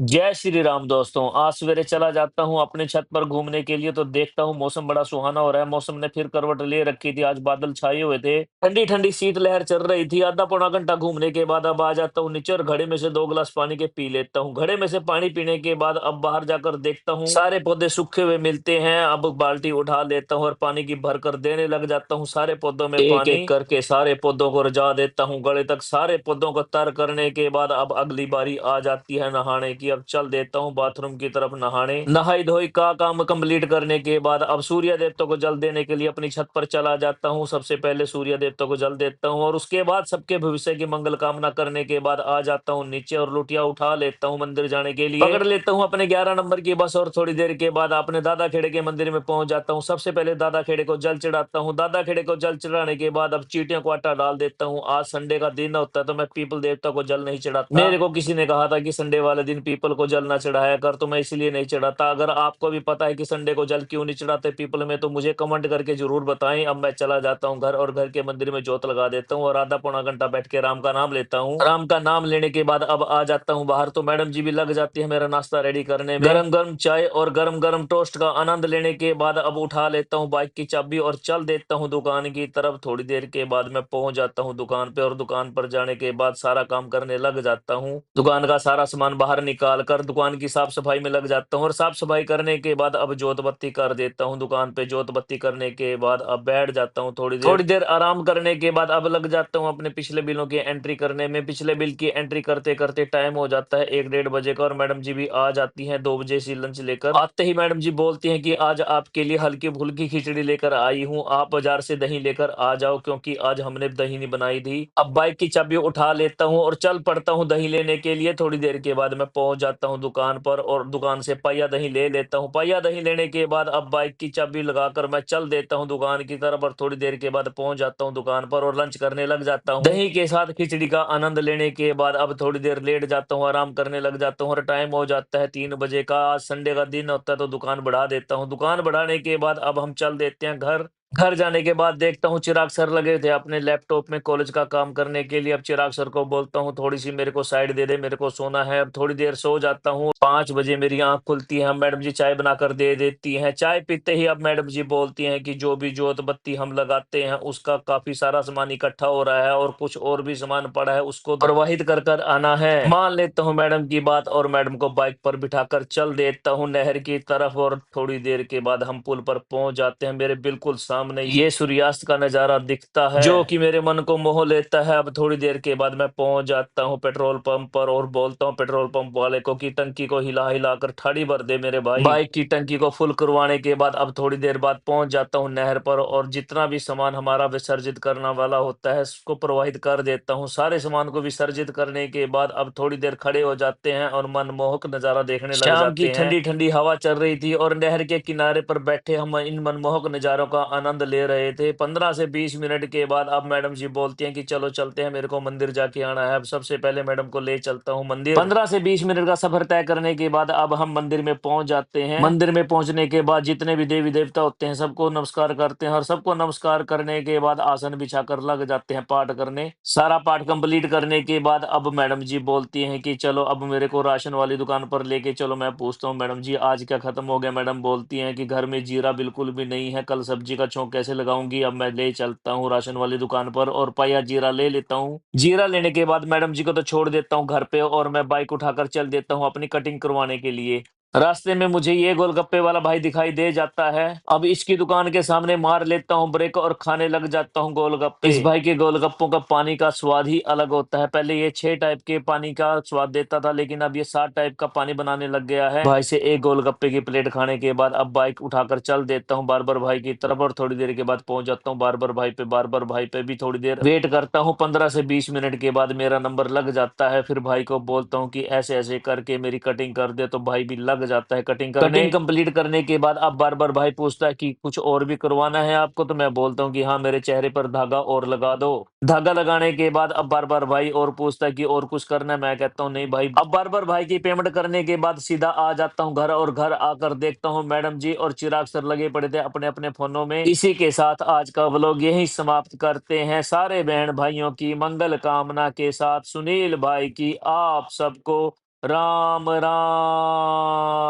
जय श्री राम दोस्तों। आज सवेरे चला जाता हूँ अपने छत पर घूमने के लिए तो देखता हूँ मौसम बड़ा सुहाना हो रहा है। मौसम ने फिर करवट ले रखी थी। आज बादल छाए हुए थे। ठंडी ठंडी शीत लहर चल रही थी। आधा पौना घंटा घूमने के बाद अब आ जाता हूँ नीचे और घड़े में से 2 गिलास पानी के पी लेता हूँ। घड़े में से पानी पीने के बाद अब बाहर जाकर देखता हूँ सारे पौधे सूखे हुए मिलते हैं। अब बाल्टी उठा लेता हूँ और पानी की भर कर देने लग जाता हूँ सारे पौधों में एक एक करके सारे पौधों को रजा देता हूँ गले तक। सारे पौधों को तर करने के बाद अब अगली बारी आ जाती है नहाने की। अब चल देता हूँ बाथरूम की तरफ नहाने। नहाई धोई का काम कंप्लीट करने के बाद अब सूर्य देवता को जल देने के लिए अपनी छत पर चला जाता हूँ। सबसे पहले सूर्य देवता को जल देता हूँ और उसके बाद सबके भविष्य की मंगल कामना करने के बाद आ जाता हूँ नीचे और लुटिया उठा लेता हूँ मंदिर जाने के लिए। पकड़ लेता हूँ अपने 11 नंबर की बस और थोड़ी देर के बाद अपने दादा खेड़े के मंदिर में पहुंच जाता हूँ। सबसे पहले दादा खेड़े को जल चढ़ाता हूँ। दादा खेड़े को जल चढ़ाने के बाद अब चींटियों को आटा डाल देता हूँ। आज संडे का दिन होता है तो मैं पीपल देवता को जल नहीं चढ़ाता। मेरे को किसी ने कहा था कि संडे वाले दिन पीपल को जल ना चढ़ाया कर, तो मैं इसलिए नहीं चढ़ाता। अगर आपको भी पता है कि संडे को जल क्यों नहीं चढ़ाते पीपल में तो मुझे कमेंट करके जरूर बताएं। अब मैं चला जाता हूँ घर और घर के मंदिर में जोत लगा देता हूँ और आधा पौना घंटा बैठ के राम का नाम लेता हूँ। राम का नाम लेने के बाद अब आ जाता हूँ बाहर तो मैडम जी भी लग जाती है मेरा नाश्ता रेडी करने में। गरम गरम चाय और गरम गरम टोस्ट का आनंद लेने के बाद अब उठा लेता हूँ बाइक की चाबी और चल देता हूँ दुकान की तरफ। थोड़ी देर के बाद मैं पहुंच जाता हूँ दुकान पे और दुकान पर जाने के बाद सारा काम करने लग जाता हूँ। दुकान का सारा सामान बाहर निकाल कर दुकान की साफ सफाई में लग जाता हूँ और साफ सफाई करने के बाद अब जोत बत्ती कर देता हूँ। दुकान पे जोत बत्ती करने के बाद अब बैठ जाता हूँ थोड़ी देर आराम करने के बाद अब लग जाता हूँ अपने पिछले बिलों की एंट्री करने में। पिछले बिल की एंट्री करते करते टाइम हो जाता है 1 डेढ़ बजे का और मैडम जी भी आ जाती हैं 2 बजे से लंच लेकर। आते ही मैडम जी बोलती हैं कि आज आपके लिए हल्की फुल्की खिचड़ी लेकर आई हूँ, आप बाजार से दही लेकर आ जाओ क्योंकि आज हमने दही नहीं बनाई थी। अब बाइक की चाबी उठा लेता हूँ और चल पड़ता हूँ दही लेने के लिए। थोड़ी देर के बाद मैं पहुंच जाता हूँ दुकान पर और दुकान से पहिया दही ले लेता हूँ। पहिया दही लेने के बाद अब बाइक की चाबी लगाकर मैं चल देता हूँ दुकान की तरफ और थोड़ी देर के बाद पहुंच जाता हूँ दुकान पर और लंच करने लग जाता हूँ। दही के साथ खिचड़ी का आनंद लेने के बाद अब थोड़ी देर लेट जाता हूँ, आराम करने लग जाता हूँ और टाइम हो जाता है 3 बजे का। आज संडे का दिन होता है तो दुकान बढ़ा देता हूँ। दुकान बढ़ाने के बाद अब हम चल देते हैं घर। घर जाने के बाद देखता हूँ चिराग सर लगे थे अपने लैपटॉप में कॉलेज का काम करने के लिए। अब चिराग सर को बोलता हूँ थोड़ी सी मेरे को साइड दे दे, मेरे को सोना है। अब थोड़ी देर सो जाता हूँ। 5 बजे मेरी आंख खुलती है। मैडम जी चाय बनाकर दे देती हैं। चाय पीते ही अब मैडम जी बोलती हैं कि जो भी जोत बत्ती हम लगाते हैं उसका काफी सारा सामान इकट्ठा हो रहा है और कुछ और भी सामान पड़ा है उसको प्रवाहित कर कर आना है। मान लेता हूँ मैडम की बात और मैडम को बाइक पर बिठाकर चल देता हूँ नहर की तरफ और थोड़ी देर के बाद हम पुल पर पहुंच जाते हैं। मेरे बिल्कुल सामने ये सूर्यास्त का नजारा दिखता है जो कि मेरे मन को मोह लेता है। अब थोड़ी देर के बाद मैं पहुंच जाता हूँ पेट्रोल पंप पर और बोलता हूँ पेट्रोल पंप वाले को कि टंकी को हिला हिला कर ठाड़ी भर दे मेरे भाई। बाइक की टंकी को फुल करवाने के बाद अब थोड़ी देर बाद पहुंच जाता हूँ नहर पर और जितना भी सामान हमारा विसर्जित करने वाला होता है उसको प्रवाहित कर देता हूँ। सारे सामान को विसर्जित करने के बाद अब थोड़ी देर खड़े हो जाते हैं और मनमोहक नजारा देखने लग जाते हैं। ठंडी ठंडी हवा चल रही थी और नहर के किनारे पर बैठे हम इन मनमोहक नजारों का आनंद ले रहे थे। 15 से 20 मिनट के बाद अब मैडम जी बोलती हैं कि चलो चलते हैं, मेरे को मंदिर जाके आना है। अब सबसे पहले मैडम को ले चलता हूँ मंदिर। 15 से 20 मिनट का सफर तय करने के बाद अब हम मंदिर में पहुंच जाते हैं। मंदिर में पहुंचने के बाद जितने भी देवी देवता होते हैं सबको नमस्कार करते हैं और सबको नमस्कार करने के बाद आसन बिछाकर लग जाते हैं पाठ करने। सारा पाठ कंप्लीट करने के बाद अब मैडम जी बोलती हैं कि चलो अब मेरे को राशन वाली दुकान पर लेके चलो। मैं पूछता हूँ मैडम जी आज क्या खत्म हो गया। मैडम बोलती हैं कि घर में जीरा बिल्कुल भी नहीं है, कल सब्जी का छौंक कैसे लगाऊंगी। अब मैं ले चलता हूँ राशन वाली दुकान पर और पाया जीरा ले लेता हूँ। जीरा लेने के बाद मैडम जी को तो छोड़ देता हूँ घर पे और मैं बाइक उठाकर चल देता हूँ अपनी कटिंग करवाने के लिए। रास्ते में मुझे ये गोलगप्पे वाला भाई दिखाई दे जाता है। अब इसकी दुकान के सामने मार लेता हूँ ब्रेक और खाने लग जाता हूँ गोलगप्पे। इस भाई के गोलगप्पों का पानी का स्वाद ही अलग होता है। पहले ये 6 टाइप के पानी का स्वाद देता था लेकिन अब ये 7 टाइप का पानी बनाने लग गया है। भाई से एक गोलगप्पे की प्लेट खाने के बाद अब बाइक उठाकर चल देता हूँ बार्बर भाई की तरफ और थोड़ी देर के बाद पहुंच जाता हूँ बार्बर भाई पे। बार्बर भाई पे भी थोड़ी देर वेट करता हूँ। 15 से 20 मिनट के बाद मेरा नंबर लग जाता है। फिर भाई को बोलता हूँ कि ऐसे ऐसे करके मेरी कटिंग कर दे तो भाई भी लग जाता है कटिंग करने। कटिंग कंप्लीट करने के बाद अब बार-बार भाई पूछता है कि कुछ और भी करवाना है आपको, तो मैं बोलता हूँ कि हाँ मेरे चेहरे पर धागा और लगा दो। धागा लगाने के बाद अब बार-बार भाई और पूछता है कि और कुछ करना है, मैं कहता हूँ नहीं भाई। अब बार-बार भाई की पेमेंट करने के बाद सीधा आ जाता हूँ घर और घर आकर देखता हूँ मैडम जी और चिराग सर लगे पड़े थे अपने अपने फोनों में। इसी के साथ आज का व्लॉग यही समाप्त करते हैं। सारे बहन भाइयों की मंगल कामना के साथ सुनील भाई की आप सबको राम राम।